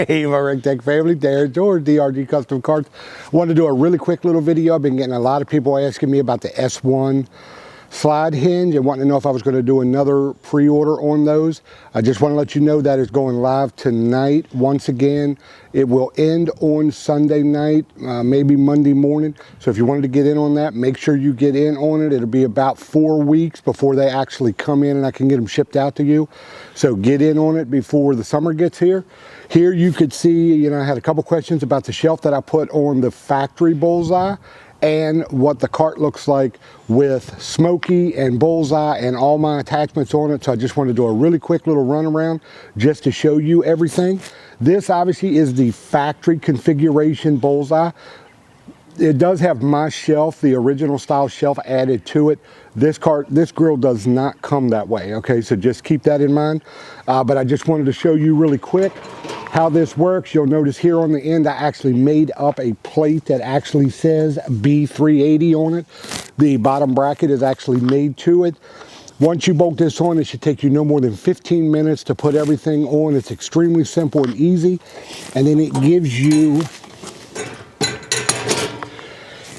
Hey, my Rec Teq family, Darren George, DRG Custom Carts. Wanted to do a really quick little video. I've been getting a lot of people asking me about the S-1 slide hinge and wanting to know if I was going to do another pre-order on those. I just want to let you know that it's going live tonight. Once again, it will end on Sunday night, maybe Monday morning. So if you wanted to get in on that, make sure you get in on it. It'll be about 4 weeks before they actually come in and I can get them shipped out to you. So get in on it before the summer gets here. Here you could see, I had a couple questions about the shelf that I put on the factory Bullseye and what the cart looks like with Smokey and Bullseye and all my attachments on it. So I just want to do a really quick little run around just to show you everything. This obviously is the factory configuration Bullseye. It does have my shelf, the original style shelf added to it. This grill does not come that way, okay? So just keep that in mind. But I just wanted to show you really quick how this works. You'll notice here on the end, I actually made up a plate that actually says B380 on it. The bottom bracket is actually made to it. Once you bolt this on, it should take you no more than 15 minutes to put everything on. It's extremely simple and easy. And then it gives you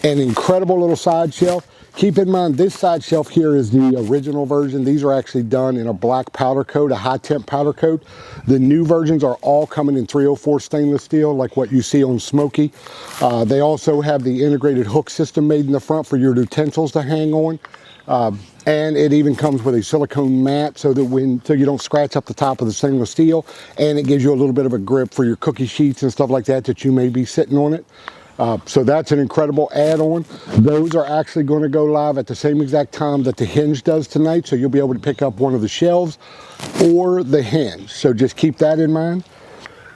an incredible little side shelf. Keep in mind, this side shelf here is the original version. These are actually done in a black powder coat, a high temp powder coat. The new versions are all coming in 304 stainless steel, like what you see on Smokey. They also have the integrated hook system made in the front for your utensils to hang on. And it even comes with a silicone mat so that so you don't scratch up the top of the stainless steel. And it gives you a little bit of a grip for your cookie sheets and stuff like that you may be sitting on it. So that's an incredible add-on. Those are actually going to go live at the same exact time that the hinge does tonight. So you'll be able to pick up one of the shelves or the hinge. So just keep that in mind.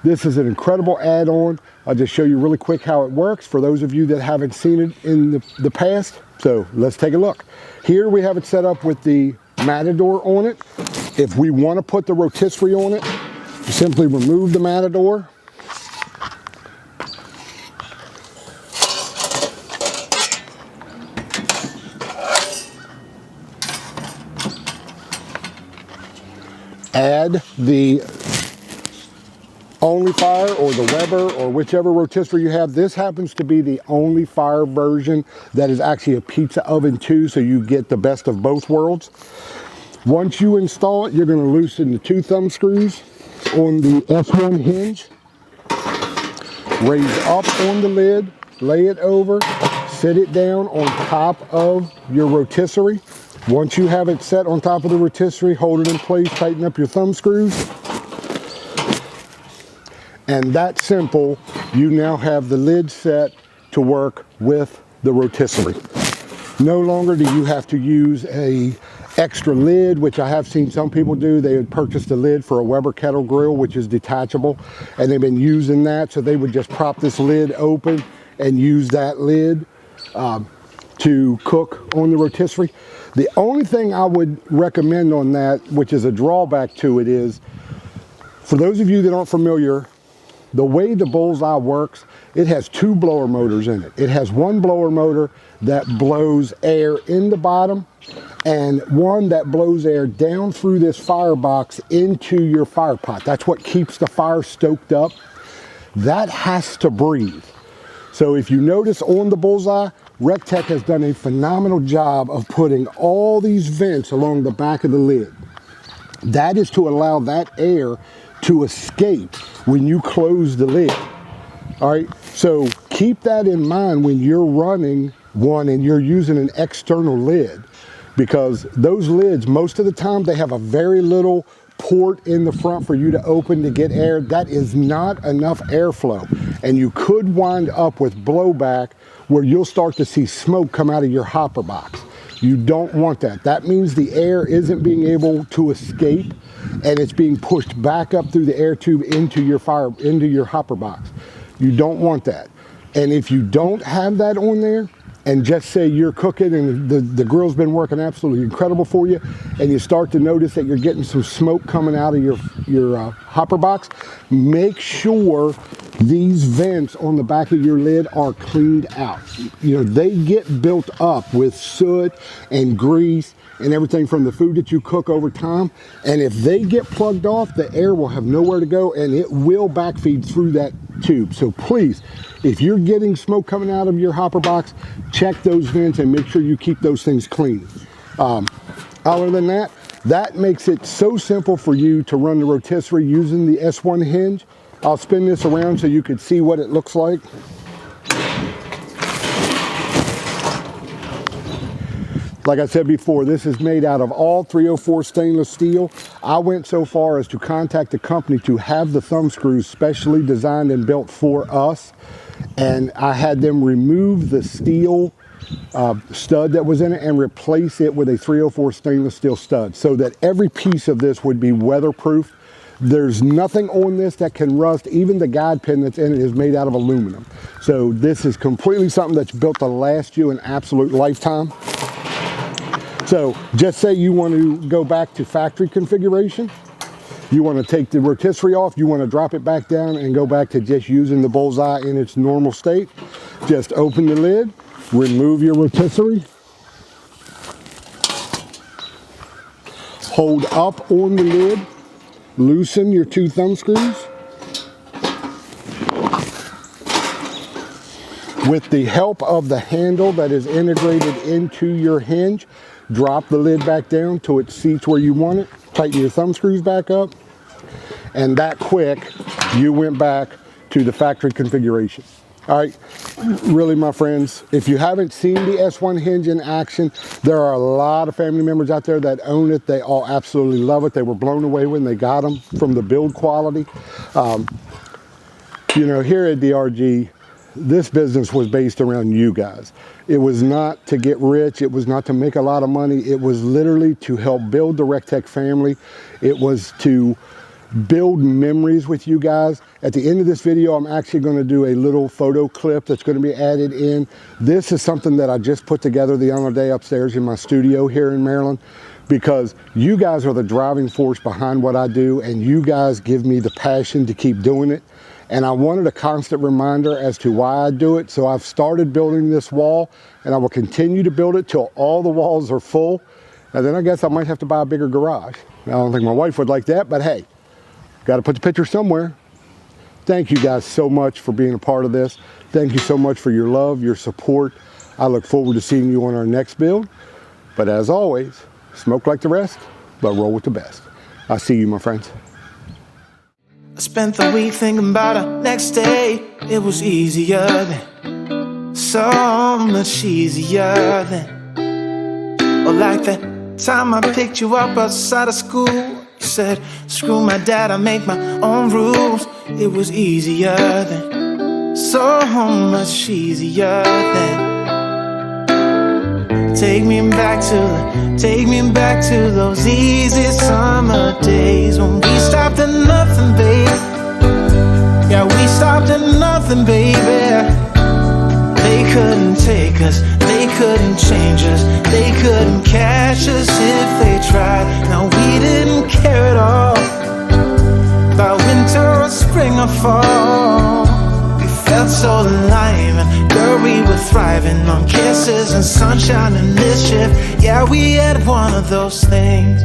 This is an incredible add-on. I'll just show you really quick how it works for those of you that haven't seen it in the past. So let's take a look. Here we have it set up with the Matador on it. If we want to put the rotisserie on it, you simply remove the Matador. Add the Only Fire or the Weber or whichever rotisserie you have. This happens to be the Only Fire version that is actually a pizza oven too, so you get the best of both worlds. Once you install it, you're going to loosen the 2 thumb screws on the S-1 hinge. Raise up on the lid, lay it over, sit it down on top of your rotisserie. Once you have it set on top of the rotisserie, hold it in place, tighten up your thumb screws. And that's simple. You now have the lid set to work with the rotisserie. No longer do you have to use a extra lid, which I have seen some people do. They had purchased a lid for a Weber kettle grill, which is detachable, and they've been using that. So they would just prop this lid open and use that lid to cook on the rotisserie. The only thing I would recommend on that, which is a drawback to it, is for those of you that aren't familiar, the way the Bullseye works, it has 2 blower motors in it. It has one blower motor that blows air in the bottom and one that blows air down through this firebox into your fire pot. That's what keeps the fire stoked up. That has to breathe. So if you notice on the Bullseye, RECTEQ has done a phenomenal job of putting all these vents along the back of the lid. That is to allow that air to escape when you close the lid. All right, so keep that in mind when you're running one and you're using an external lid, because those lids, most of the time, they have a very little port in the front for you to open to get air. That is not enough airflow, and you could wind up with blowback where you'll start to see smoke come out of your hopper box. You don't want that. That means the air isn't being able to escape and it's being pushed back up through the air tube into your hopper box. You don't want that. And if you don't have that on there, and just say you're cooking and the grill's been working absolutely incredible for you, and you start to notice that you're getting some smoke coming out of your hopper box, make sure these vents on the back of your lid are cleaned out. You know, they get built up with soot and grease and everything from the food that you cook over time. And if they get plugged off, the air will have nowhere to go and it will backfeed through that tube. So please, if you're getting smoke coming out of your hopper box, check those vents and make sure you keep those things clean. Other than that, that makes it so simple for you to run the rotisserie using the S-1 Hinge. I'll spin this around so you can see what it looks like. Like I said before, this is made out of all 304 stainless steel. I went so far as to contact the company to have the thumb screws specially designed and built for us. And I had them remove the steel stud that was in it and replace it with a 304 stainless steel stud so that every piece of this would be weatherproof. There's nothing on this that can rust. Even the guide pin that's in it is made out of aluminum. So this is completely something that's built to last you an absolute lifetime. So just say you want to go back to factory configuration. You want to take the rotisserie off, you want to drop it back down and go back to just using the bullseye in its normal state. Just open the lid, remove your rotisserie, hold up on the lid, loosen your 2 thumb screws. With the help of the handle that is integrated into your hinge, drop the lid back down till it seats where you want it. Tighten your thumb screws back up. And that quick, you went back to the factory configuration. All right, really, my friends, if you haven't seen the S-1 Hinge in action, there are a lot of family members out there that own it. They all absolutely love it. They were blown away when they got them from the build quality. You know, here at DRG, this business was based around you guys. It was not to get rich. It was not to make a lot of money. It was literally to help build the Rec Teq family. It was to build memories with you guys. At the end of this video, I'm actually going to do a little photo clip that's going to be added in. This is something that I just put together the other day upstairs in my studio here in Maryland, because you guys are the driving force behind what I do, and you guys give me the passion to keep doing it. And I wanted a constant reminder as to why I do it. So I've started building this wall, and I will continue to build it till all the walls are full. And then I guess I might have to buy a bigger garage. I don't think my wife would like that, but hey, got to put the picture somewhere. Thank you guys so much for being a part of this. Thank you so much for your love, your support. I look forward to seeing you on our next build. But as always, smoke like the rest, but roll with the best. I'll see you, my friends. I spent the week thinking about our next day. It was easier then, so much easier then. Or like that time I picked you up outside of school. You said, screw my dad, I make my own rules. It was easier then, so much easier then. Take me back to those easy summer days when we stopped at nothing, baby. Yeah, we stopped at nothing, baby. They couldn't take us, they couldn't change us, they couldn't catch us if they tried. No, we didn't care at all about winter or spring or fall. We felt so alive, and girl, we were thriving on kisses and sunshine and mischief. Yeah, we had one of those things.